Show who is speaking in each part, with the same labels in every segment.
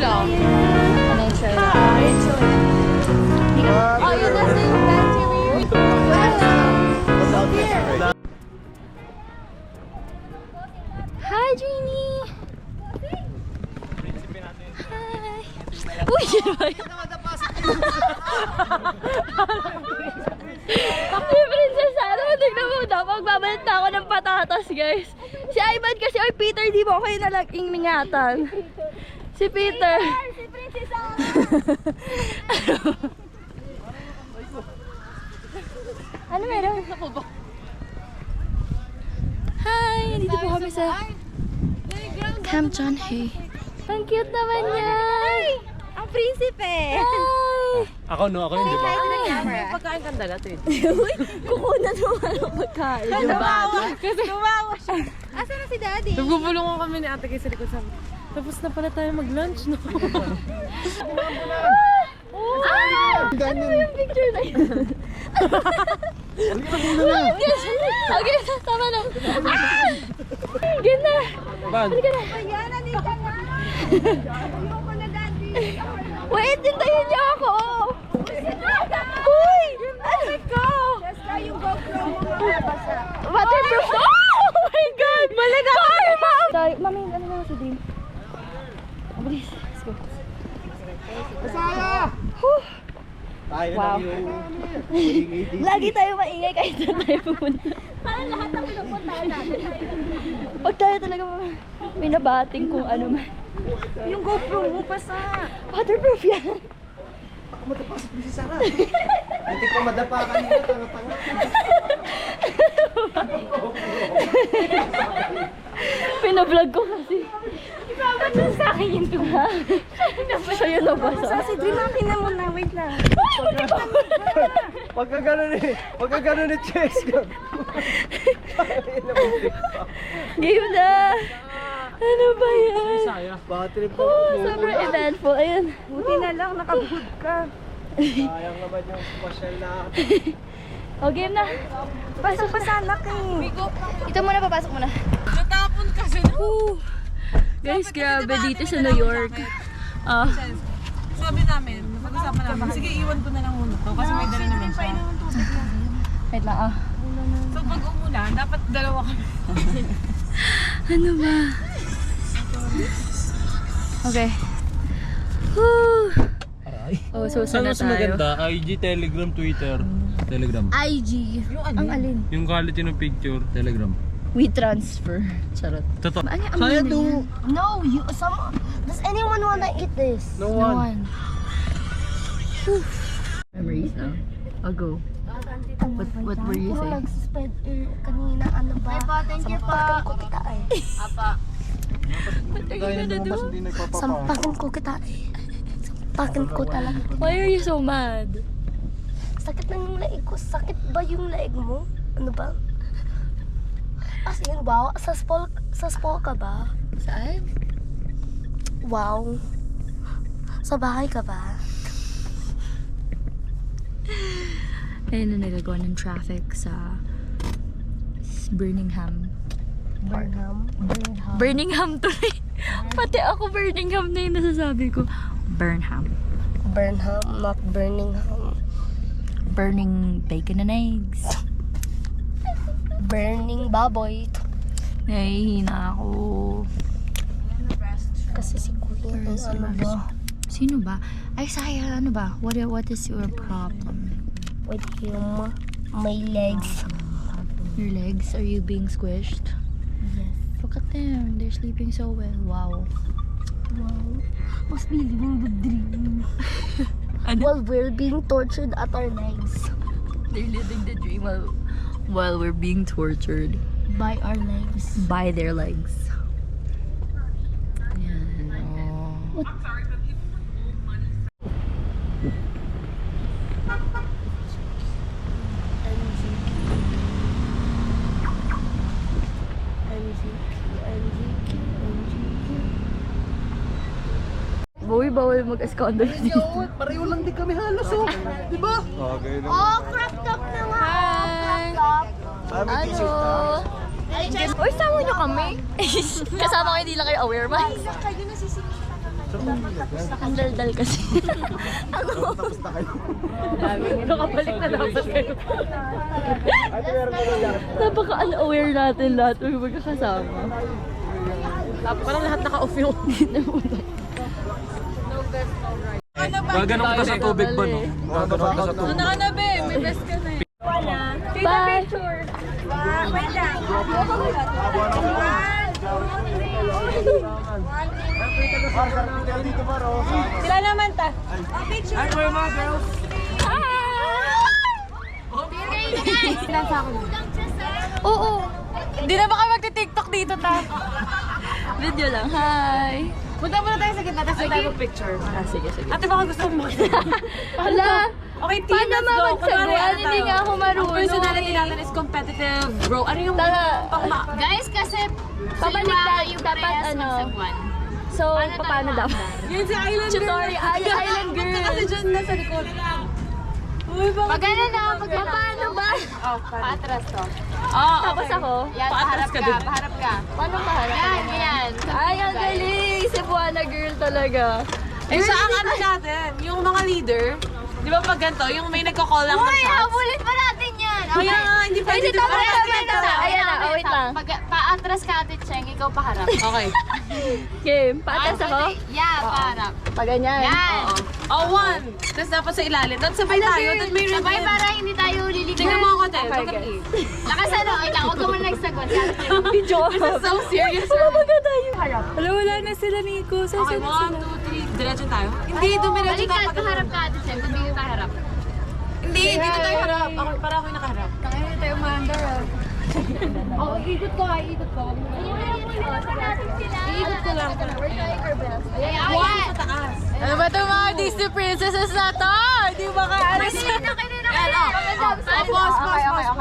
Speaker 1: lang.
Speaker 2: Ano yung try lang? Oh, yun na sa yung battery. Hi, Jeannie! Hi! Uy! Si Princess, ano mo, tignan mo daw, magbabalit na ako ng patatas, guys. Si Ivan kasi, oy Peter, di mo kayo ingatan. Si Peter. Si Princess, ano meron? Hi! Dito po kami sa Camp John Hay. Ang cute naman niya!
Speaker 3: Ang prinsipe!
Speaker 2: Hi!
Speaker 4: Ako no, ako yun, di ba?
Speaker 3: May pagkain kang dagat eh.
Speaker 2: Uy, kukunan mo ano pagkain.
Speaker 3: Tumawa siya. Asa na si Daddy?
Speaker 1: Nagbubulungan kami ni ate kayo sa likod sabi. Tapos na pala tayo mag-lunch, no?
Speaker 2: Ano yung picture na yun? Okay, tama na. Ganda!
Speaker 4: Ban?
Speaker 2: Halika na.
Speaker 3: Ayan, nandito ka na. Ayoko na, Daddy.
Speaker 2: Wait, hintayin niyo ako! Uy!
Speaker 3: Ano ko? Jessica, yung GoPro mo mababasa.
Speaker 2: Waterproof! Oh my God! Malaga! Sorry, ma'am! Sorry, mami, ano na si Dean? Mabilis, let's go.
Speaker 4: Masaya! Tayo
Speaker 2: Wow.
Speaker 4: lang yung
Speaker 2: Lagi tayo maingay kahit saan tayo pupunta.
Speaker 3: Parang lahat ng pinupuntahan natin.
Speaker 2: Pag tayo talaga minabating kung ano man.
Speaker 3: Yung GoPro mo pasa.
Speaker 2: Waterproof yan.
Speaker 4: matapasok din si Sarah. Hindi ko madapa kanina, tanga-tanga.
Speaker 2: Pinablog ko kasi. Bakit na sa akin yung tuha? Sa'yo na ba sa?
Speaker 3: Si Dream, akin na muna. Wait lang.
Speaker 4: Pagka gano'n ni Chess ka.
Speaker 2: Game na! Ano ba yan?
Speaker 4: Battery po.
Speaker 2: Oh, sobrang eventful. Ayun.
Speaker 3: Buti na lang, nakabuhod ka.
Speaker 4: Sayang naman yung pasyal na.
Speaker 2: O, game na.
Speaker 3: Pasok pa sa anak eh.
Speaker 2: Ito muna, papasok muna.
Speaker 1: Natapon kasi.
Speaker 2: Guys, grabe dito sa New York.
Speaker 1: Sabi namin, napag-usapan namin, sige iwan ko na lang muna to kasi may dala naman siya.
Speaker 2: Wait lang, ah.
Speaker 1: So pag umulan, dapat dalawa kami.
Speaker 2: Ano ba? Okay. Woo! Oh, so
Speaker 4: Saan
Speaker 2: na
Speaker 4: mas
Speaker 2: tayo.
Speaker 4: maganda? IG, Telegram, Twitter. Telegram.
Speaker 2: IG. Ang alin?
Speaker 4: Yung quality ng picture, Telegram.
Speaker 2: We transfer. Charot.
Speaker 4: Totoo.
Speaker 2: Ano yung
Speaker 4: Kaya
Speaker 2: amino
Speaker 4: do.
Speaker 2: niya?
Speaker 5: No, does anyone want to eat this?
Speaker 4: No
Speaker 2: No
Speaker 4: one.
Speaker 2: one. Memories, no? I'll go. What were you
Speaker 5: Puro
Speaker 2: saying?
Speaker 5: nag-suspend kanina, ano ba? Ay pa, thank you pa. Ko kita eh.
Speaker 2: What are you gonna do?
Speaker 5: Sampakin ko kita eh. Sampakin ko talaga.
Speaker 2: Why are you so mad?
Speaker 5: Sakit na yung leeg ko. Sakit ba yung leeg mo? Ano ba? As in, wow. Sa spol ka ba?
Speaker 2: Saan?
Speaker 5: Wow. Sa bahay ka ba?
Speaker 2: Ayun na nagagawa ng traffic sa Birmingham. Birmingham tuloy. Pati ako Birmingham na yung nasasabi ko. Burnham.
Speaker 5: Burnham, not Birmingham.
Speaker 2: Burning bacon and eggs.
Speaker 5: Burning baboy.
Speaker 2: Nahihina ako.
Speaker 5: Kasi si Kuya, ano ba?
Speaker 2: Sino ba? Ay, Saya, ano ba? What is your problem?
Speaker 5: With him, my legs.
Speaker 2: Your legs? Are you being squished?
Speaker 5: Yes.
Speaker 2: Look at them. They're sleeping so well. Wow.
Speaker 5: Wow. Must be living the dream.
Speaker 2: Ano?
Speaker 5: While we're being tortured at our legs.
Speaker 2: They're living the dream while we're being tortured
Speaker 5: By our legs.
Speaker 2: by their legs. Yan. Oh. Boy, bawal mag-escondol dito.
Speaker 4: Pareho lang din kami halos, oh. Di ba? Okay lang.
Speaker 5: Oh, crop top na nga.
Speaker 2: Hi!
Speaker 4: Sabi t-shirt na.
Speaker 2: Uy, sama nyo kami. Kasama ko, hindi lang kayo aware, man.
Speaker 5: Kayo nasisingit na kayo.
Speaker 2: Ang daldal kasi.
Speaker 4: Tapos na kayo.
Speaker 1: Nakabalik na dapat kayo.
Speaker 2: Napaka-unaware natin lahat ng magkakasama.
Speaker 1: Parang lahat naka-off yung
Speaker 4: Gaganon ka sa tubig ba, no? Gaganon ka sa tubig.
Speaker 1: Ano ka na, be? May best ka na eh.
Speaker 2: Bye!
Speaker 3: Wait lang.
Speaker 1: Sila naman ta.
Speaker 4: Hi, mga girls.
Speaker 2: Oo!
Speaker 1: Hindi na baka magti-tiktok dito ta.
Speaker 2: Video lang. Hi!
Speaker 1: Punta muna tayo sa gitna, tapos tayo mag-picture.
Speaker 2: Ah, sige, sige.
Speaker 1: Ate, baka gusto mo
Speaker 2: Hala!
Speaker 1: Okay, team,
Speaker 2: Paano
Speaker 1: let's go.
Speaker 2: mapagsaguan? Hindi nga ako marunong.
Speaker 1: Ang personality natin is competitive, bro. Ano yung
Speaker 3: Guys, kasi
Speaker 2: Pabaliktad yung dapat ano. So, paano dapat?
Speaker 1: Yun si Island Girl.
Speaker 2: Tutorial. Ay, Island Girl.
Speaker 1: Punta kasi dyan na sa likod. Uy, bakit?
Speaker 3: pag ano na, pag
Speaker 2: Paano ba?
Speaker 1: Oh,
Speaker 3: paatras to.
Speaker 2: Tapos ako?
Speaker 3: Yan,
Speaker 1: Paatras
Speaker 3: paharap
Speaker 1: ka
Speaker 3: ka,
Speaker 1: din.
Speaker 3: paharap ka.
Speaker 2: Paano paharap?
Speaker 3: Yan, yan.
Speaker 2: Ay, ang galing! Cebuana girl talaga.
Speaker 1: Eh, siya ang ano natin, yung mga leader. Di ba pag ganito, yung may nagko-call lang ng
Speaker 3: Uy,
Speaker 1: shots?
Speaker 3: habulin pa natin yan.
Speaker 1: Kaya nga, hindi pwede
Speaker 2: Ay,
Speaker 1: di ba?
Speaker 2: tama, tama. Ayan na, wait lang.
Speaker 3: Pag paatras ka, Ate Cheng, ikaw paharap.
Speaker 1: Okay.
Speaker 2: Game, paatas ako?
Speaker 3: Yeah, paharap.
Speaker 2: Pag ganyan.
Speaker 3: Yan.
Speaker 1: Oh, one. Tapos dapat sa ilalim. Tapos sabay tayo. Tapos may
Speaker 3: Sabay para hindi tayo liligyan.
Speaker 1: Tingnan mo ako, Te.
Speaker 2: Okay,
Speaker 1: Bakit
Speaker 2: guys.
Speaker 3: Lakas ano, ikaw, huwag ka muna nagsagot.
Speaker 2: Video ako.
Speaker 1: This is so serious.
Speaker 2: Sumabaga tayo.
Speaker 1: Wala, wala na sila, Nico. Okay, 1, 2, 3. Diretso tayo? Hindi, dumiretso
Speaker 3: Balik
Speaker 1: tayo.
Speaker 3: ka, paharap ka, Ate Cheng. Kung dito tayo harap.
Speaker 1: Hindi, dito tayo harap. Ako, para ako yung nakaharap.
Speaker 2: Kaya tayo mandar ah.
Speaker 3: Oo, ikot ko, ikot ko. Iikot ko lang.
Speaker 2: We're trying our best.
Speaker 3: Ayan.
Speaker 1: Sa taas.
Speaker 2: Ano ba itong mga Disney princesses na to? Hindi ba ka ano sa...
Speaker 1: Ayan, oh.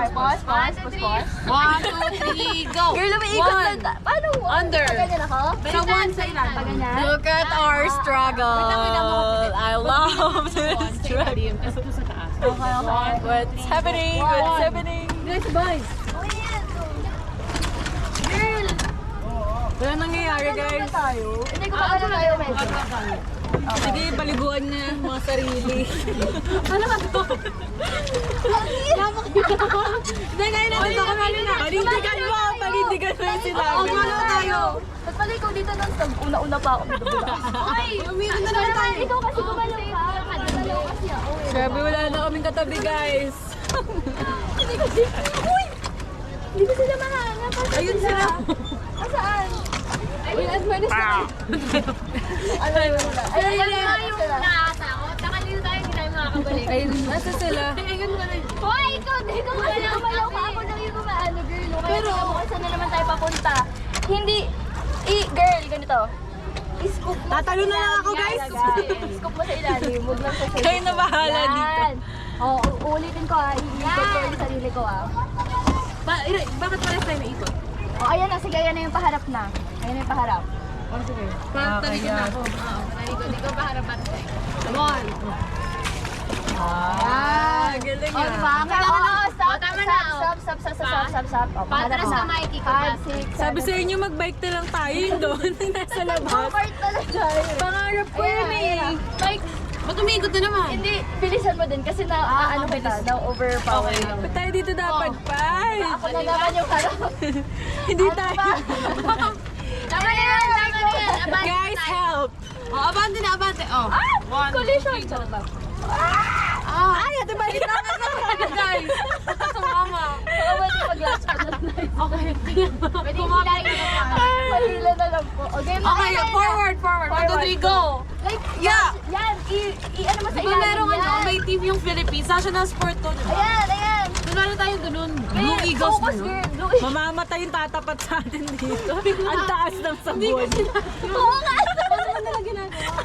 Speaker 1: Pause. 1, 2, 3, go.
Speaker 2: Girl, umiikot lang. Paano?
Speaker 1: Under.
Speaker 2: Ganyan ako?
Speaker 1: Sa 1 sa ilalim.
Speaker 2: Ganyan?
Speaker 1: Look at our struggle. I love this struggle.
Speaker 2: Okay, okay.
Speaker 1: What's happening? What's happening? Guys, boys.
Speaker 2: Girl!
Speaker 1: Wala nangyayari, guys.
Speaker 2: Hindi ko pa tayo medyo.
Speaker 1: Sige, paliguan na mga sarili. Ano ka to? Hindi, ngayon natin ako na. Panindigan mo! Panindigan mo yung sinabi. Oo, ano tayo?
Speaker 2: Ba't pala ikaw dito nang una-una pa ako.
Speaker 3: Uy,
Speaker 1: Umiikot na naman tayo.
Speaker 2: Ikaw kasi gumalaw ka. Gumalaw kasi ako.
Speaker 1: Grabe, wala na kaming katabi, guys.
Speaker 2: Hindi kasi... Uy! Hindi ko sila mahanap.
Speaker 1: Ayun sila.
Speaker 2: Saan? Uy, as many sa... Ano yun?
Speaker 3: ayun na yung nakatakot. Nakalito tayo, hindi tayo makakabalik.
Speaker 1: Ayun, nasa sila. Ayun ba na
Speaker 3: Hoy, ikaw, dito ka lang.
Speaker 2: Gumalaw pa ako nang yung kumaano, girl. Pero... Saan na naman tayo papunta? Hindi... Girl, ganito. I-scoop mo
Speaker 1: Tatalo na lang ako, guys.
Speaker 2: I-scoop mo sa ilalim. Huwag lang sa sarili.
Speaker 1: Kayo na bahala dito.
Speaker 2: Oo, uulitin ko ah. I-ikot ko yung sarili ko ah.
Speaker 1: Bakit pares tayo naikot?
Speaker 2: O, ayan na. Sige, ayan na yung paharap na. Ayan na yung paharap.
Speaker 1: Oh, sige. Talikod na ako.
Speaker 3: Ikaw paharap, Ate Cheng.
Speaker 1: 1. Galing
Speaker 2: O, diba? Kailangan na. Stop,
Speaker 3: tama na,
Speaker 2: stop. O, paharap
Speaker 3: Patras
Speaker 2: na.
Speaker 3: na makikita.
Speaker 2: 5, 6, 7.
Speaker 1: Sabi sa inyo, mag-bike na lang tayo yun doon. Nasa labas.
Speaker 2: Comfort talaga.
Speaker 1: Pangarap ko
Speaker 2: Ayan,
Speaker 1: yun eh.
Speaker 2: ayan. Like,
Speaker 1: Ba't umikot na naman?
Speaker 2: hindi, bilisan mo din kasi na, ano kita, na-overpower
Speaker 1: Okay.
Speaker 2: lang.
Speaker 1: Ba't tayo dito dapat, Pai?
Speaker 2: Ako na naman yung harap.
Speaker 1: Hindi tayo.
Speaker 3: Tama na yan, tama na yan. Abante
Speaker 1: Guys,
Speaker 3: tayo.
Speaker 1: help! Oh, abante na, abante. Oh. One,
Speaker 2: Collision.
Speaker 1: two, three, go. Ay, ate ba? Hilangan na tayo, guys. Sumama.
Speaker 2: Baka pwede mag-last ka na live.
Speaker 1: Okay.
Speaker 3: Pwede hilahin mo pa.
Speaker 2: Mahila na lang po. Okay,
Speaker 1: Okay, forward. 1, 2, 3, go.
Speaker 2: Like,
Speaker 1: Yeah.
Speaker 2: yan, i-ano mo sa
Speaker 1: Di ba
Speaker 2: ilalim
Speaker 1: merong
Speaker 2: yan.
Speaker 1: may team yung Philippines? National sport to, di ba?
Speaker 2: Ayan.
Speaker 1: Tunalo tayo ganun. Blue
Speaker 2: Girl,
Speaker 1: Eagles
Speaker 2: focus,
Speaker 1: na, no?
Speaker 2: girl. Blue Eagles.
Speaker 1: Mamamatay yung tatapat sa atin dito. Ang taas ng sabon.
Speaker 2: Oo nga.
Speaker 1: Ano nila ginagawa?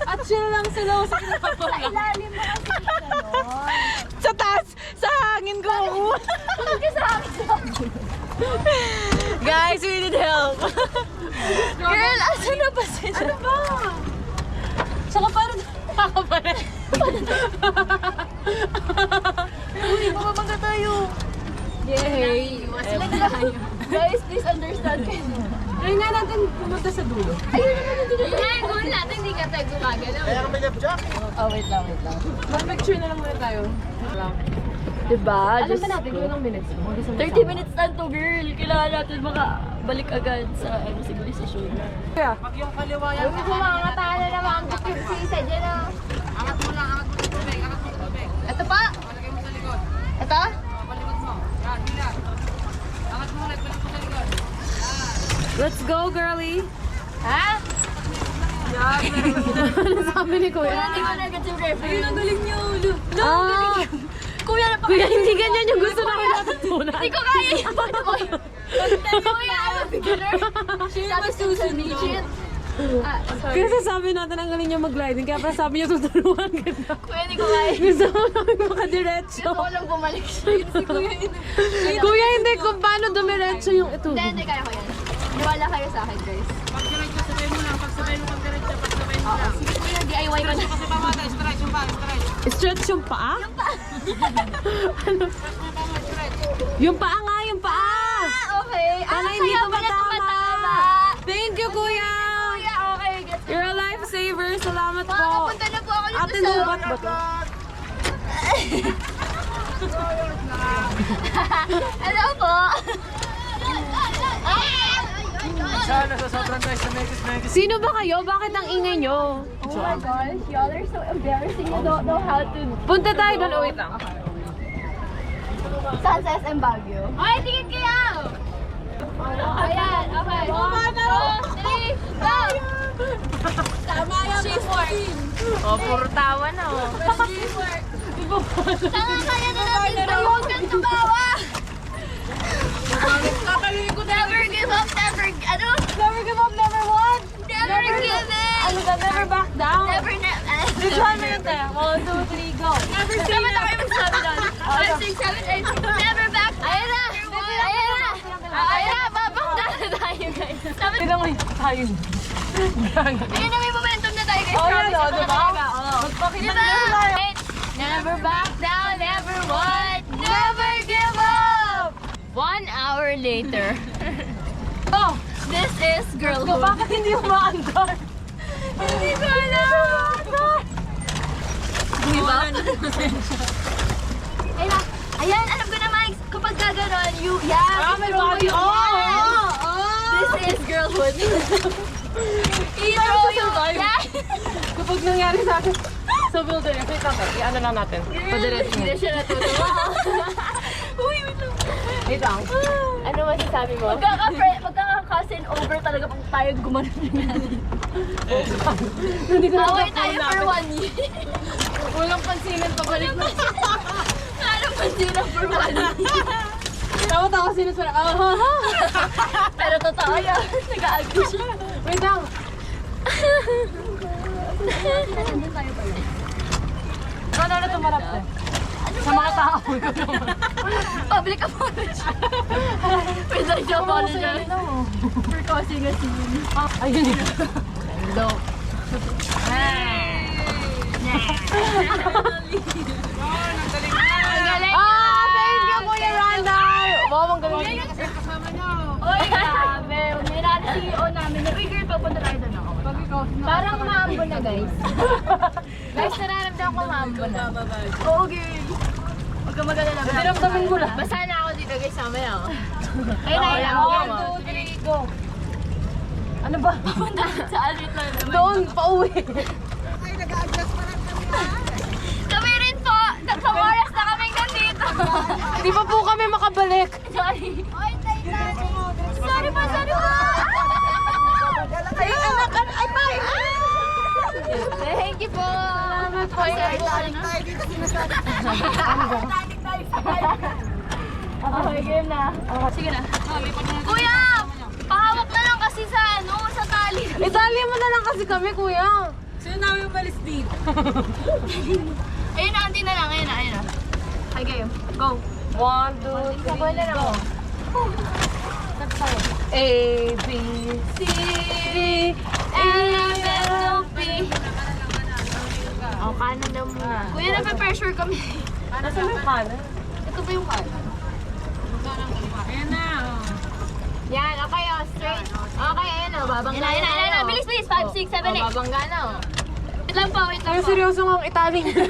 Speaker 1: At chill lang sila sa
Speaker 2: Sa
Speaker 1: kinapapala.
Speaker 2: ilalim mo kasi ganon.
Speaker 1: Sa taas, sa hangin ko.
Speaker 2: Huwag ka sa akin.
Speaker 1: Guys, we need help.
Speaker 2: Girl, asan na ba sila?
Speaker 1: Ano ba? Saka parang nakakabalik.
Speaker 2: Uy, bumabangga tayo.
Speaker 1: Yay!
Speaker 2: Guys, please understand kayo.
Speaker 1: Try nga natin pumunta sa dulo.
Speaker 2: Ayun naman yung
Speaker 3: Ayan,
Speaker 2: Goal natin, hindi ka tayo gumagalaw.
Speaker 4: Kaya kami left jack.
Speaker 1: Oh, wait lang. Mag-picture na lang muna tayo.
Speaker 2: Diba?
Speaker 1: Alam ba natin kung ilang minutes?
Speaker 2: 30 minutes lang to, girl. Kailangan natin makabalik agad sa signalization.
Speaker 1: Kaya?
Speaker 4: Pag yung kaliwa yan.
Speaker 3: Kumangataan na naman ang sisa dyan ah.
Speaker 4: Angat mo lang, angat mo yung tubig, angat mo yung tubig.
Speaker 2: Ito pa?
Speaker 4: Palagay mo sa likod.
Speaker 2: Ito?
Speaker 4: Palikod mo. Yan, hila. Angat mo ulit, balik mo sa likod.
Speaker 1: Let's go, girlie!
Speaker 2: Ha?
Speaker 1: Ano sabi ni Kuya?
Speaker 2: Hindi ko na-get yung reference.
Speaker 1: Ang galing niyo!
Speaker 2: Ah! Kuya,
Speaker 1: Kuya, hindi ganyan yung gusto namin natutunan.
Speaker 2: Hindi ko kaya yung Kuya, I'm a beginner. Sabi Susan, legit.
Speaker 1: Kasi sabi natin ang galing niya mag-gliding, kaya pa sabi niya tutulungan ka na.
Speaker 2: Kuya, hindi ko kaya.
Speaker 1: Gusto mo namin makadiretso.
Speaker 2: Gusto ko lang bumalik siya. Si Kuya,
Speaker 1: Kuya, hindi kung paano dumiretso yung ito.
Speaker 2: Hindi, kaya ko yan. Niwala kayo sa akin, guys.
Speaker 4: Pag diretso, sabay mo lang. Pag sabay mo, pag diretso, pag sabay mo lang.
Speaker 2: Sige, Kuya, DIY ko na.
Speaker 4: Kasi pamata, stretch yung pa, stretch.
Speaker 1: Stretch yung paa? Ano? Yung paa nga, yung paa!
Speaker 2: Okay.
Speaker 1: Para hindi tumatama. Thank you, Kuya!
Speaker 2: Kuya, okay. Gets
Speaker 1: You're a lifesaver. Salamat po.
Speaker 2: Makapunta na po ako dito
Speaker 1: Ate,
Speaker 2: sa...
Speaker 1: lubat ba to?
Speaker 2: Hello po.
Speaker 4: Sana sa sobrang tayo sa Megis.
Speaker 1: Sino ba kayo? Bakit ang ingay nyo?
Speaker 2: Oh my gosh, y'all are so embarrassing. You don't know how to...
Speaker 1: Punta tayo doon. Oh, wait lang.
Speaker 2: Saan sa SM Baguio? Ay, tingin kayo! Ayan, okay. 1, 2, 3, go! Tama yung G-Fork.
Speaker 1: Oh, puro tawa na, oh.
Speaker 2: G-Fork. Saan kaya na natin ba? Huwag kang tumawa! Never give up, never... Ano?
Speaker 1: Never give up, never what?
Speaker 2: Never give in!
Speaker 1: Ano ba? Never back down?
Speaker 2: Never,
Speaker 1: Try mo yun tayo. 1, 2, 3, go.
Speaker 2: Never say na kayo magsabi doon. 5, 6, 7, 8. Never back. Ayan na. Ayan na. Ayan na. Babakta na tayo, guys. Sabi,
Speaker 1: Tignan mo yung tayo.
Speaker 2: ayun na, may momentum na tayo, guys.
Speaker 1: Oh, yan,
Speaker 2: Promise,
Speaker 1: oh, diba?
Speaker 2: talaga, oh. Diba? Wait. Never back down, never what? Never give up. 1 hour later. Oh, this is girlhood.
Speaker 1: Bakit hindi umaandar?
Speaker 2: Hindi ko alam. Diba? Ayun, ayan, alam ko naman, kapag gaganon,
Speaker 1: May body.
Speaker 2: This is girlhood.
Speaker 1: Throw
Speaker 2: you. Yeah.
Speaker 1: Kapag nangyari sa akin, sa builder, wait lang, i-ano lang natin. Padiretso.
Speaker 2: Hindi siya natutuwa. Uy, wait lang.
Speaker 1: Wait lang.
Speaker 2: Ano masasabi mo? Magkaka-cousin over talaga pag tayo gumanon nangyari.
Speaker 1: Hindi ko
Speaker 2: Away tayo for 1 year.
Speaker 1: Walang pansinin pabalik na.
Speaker 2: Anong pansinan for 1 year?
Speaker 1: Tawa-tawa sinus para,
Speaker 2: Pero totoo yun. Nag-agree siya.
Speaker 1: Wait lang.
Speaker 2: Nandun tayo pala.
Speaker 1: Paano na tumarap na? Sa mga tao.
Speaker 2: Public apology. Wait lang siya apologize. For causing a scene.
Speaker 1: Ayun yun.
Speaker 2: Hello. Ang galing!
Speaker 1: Thank you, Kuya Randa! Wow, ang galing.
Speaker 2: Oy, grabe. May CEO namin. Uy, girl, papunta tayo doon ako. Parang maambo na, guys. Guys, nararamdaman ko maambo na. Oo, girl. Huwag ka mag-alala.
Speaker 1: Diramdamin mo lang.
Speaker 2: Basta na ako dito, guys. Mamaya ako. Ayun na, 1, 2, 3, go.
Speaker 1: Ano ba?
Speaker 2: Papunta sa alit lang naman.
Speaker 1: Doon, pauwi.
Speaker 2: Kami rin po. Tatlong oras na kami nandito.
Speaker 1: Di pa po kami makabalik.
Speaker 2: Sorry. Sorry pa, sorry pa.
Speaker 1: Ay, anak, ay, bye!
Speaker 2: Thank you po. Salamat po. Okay, game na. Sige na. Kuya! Pahawak na lang kasi sa sa tali.
Speaker 1: Itali mo na lang kasi kami, kuya.
Speaker 2: Sino namin umalis dito? Ayun na, auntie na lang. Ayun na. Hi, game. Go.
Speaker 1: 1, 2, 3, go. A, B, C, D, E, F, G.
Speaker 2: Oh, kanan na muna. Kuya, nape-pressure kami.
Speaker 1: Nasaan yung kanan?
Speaker 2: Ito ba yung kanan?
Speaker 4: Ayan na.
Speaker 2: Yan, okay, straight. Okay, ayan o, babang na. Ayan na. Bilis, 5, 6, 7, 8. Babangga na, oh. Wait lang po, wait lang
Speaker 1: Ay,
Speaker 2: po.
Speaker 1: seryoso nga ang italing.
Speaker 2: Ayun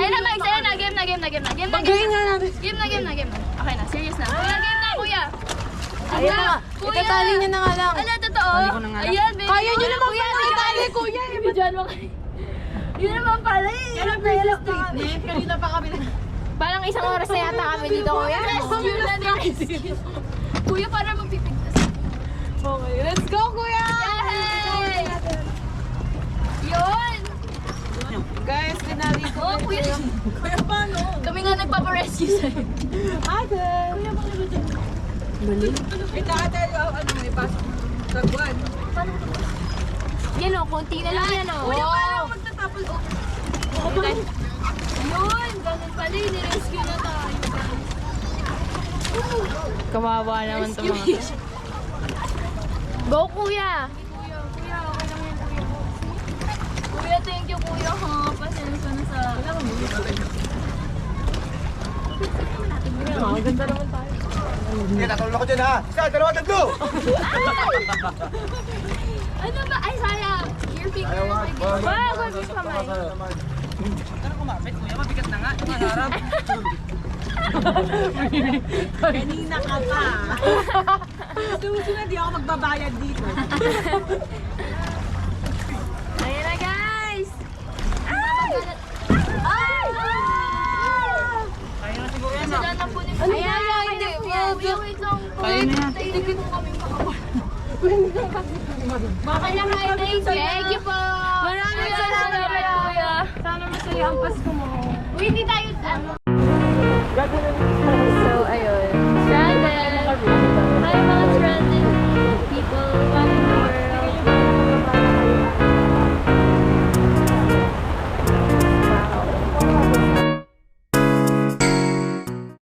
Speaker 2: na, Max. Ayun na, game na, game na, game na. Game na,
Speaker 1: Pagayin nga natin.
Speaker 2: game na, game na, game na. Okay na, serious na. Kuya, game na, kuya.
Speaker 1: Ayun na nga. Itatali niya na nga lang.
Speaker 2: Ala, totoo. Ayan, baby.
Speaker 1: Kaya niyo naman
Speaker 2: Kuya,
Speaker 1: pala itali, kuya.
Speaker 2: Ibigyan mo kayo. Yun naman pala eh.
Speaker 3: Kanina pa kami.
Speaker 2: Parang isang oras na yata kami dito, kuya. Rescue na ni rescue. Kuya, para magpipigtas.
Speaker 1: Okay, let's go, kuya!
Speaker 2: Yay! Yun!
Speaker 1: Guys, tinali ko.
Speaker 2: Oh, kuya.
Speaker 3: Kuya, paano?
Speaker 2: Kami nga nagpaparescue sa'yo.
Speaker 1: Ate!
Speaker 3: Ito ate, ano, may pasok sa buwan.
Speaker 2: Yan o, konti na lang yan o.
Speaker 3: Kuya, paano magtatapos?
Speaker 2: Yun, ganun pala yun. Nirescue na tayo.
Speaker 1: Kawawa naman ito mga to.
Speaker 2: Go, kuya! Kuya, kuya, okay lang yan, kuya. Kuya, thank you, kuya, ha. Pasensya na sa...
Speaker 1: Maganda naman tayo.
Speaker 4: Sige, tatulong ako dyan ha. Isa, dalawa, tatlo!
Speaker 2: Ano ba? Ay, sayang. Your finger.
Speaker 4: Ayaw nga.
Speaker 2: Wow, good fish kamay.
Speaker 3: Kanina ka pa. Susunod, di ako magbabayad dito.
Speaker 2: Ayan na, guys! Ay! Ay!
Speaker 3: Kaya na siguro yan.
Speaker 2: Sila na po ni...
Speaker 1: Ano
Speaker 2: Ayan,
Speaker 1: ba?
Speaker 2: hindi.
Speaker 1: Hindi.
Speaker 2: Wait lang po.
Speaker 3: Kaya na yan.
Speaker 2: Tigil mo kami makawala. Baka lang kayo na yung thank you po.
Speaker 1: Maraming salamat, kuya.
Speaker 2: Sana masaya ang Pasko mo. Uy, hindi tayo...
Speaker 4: Gagawin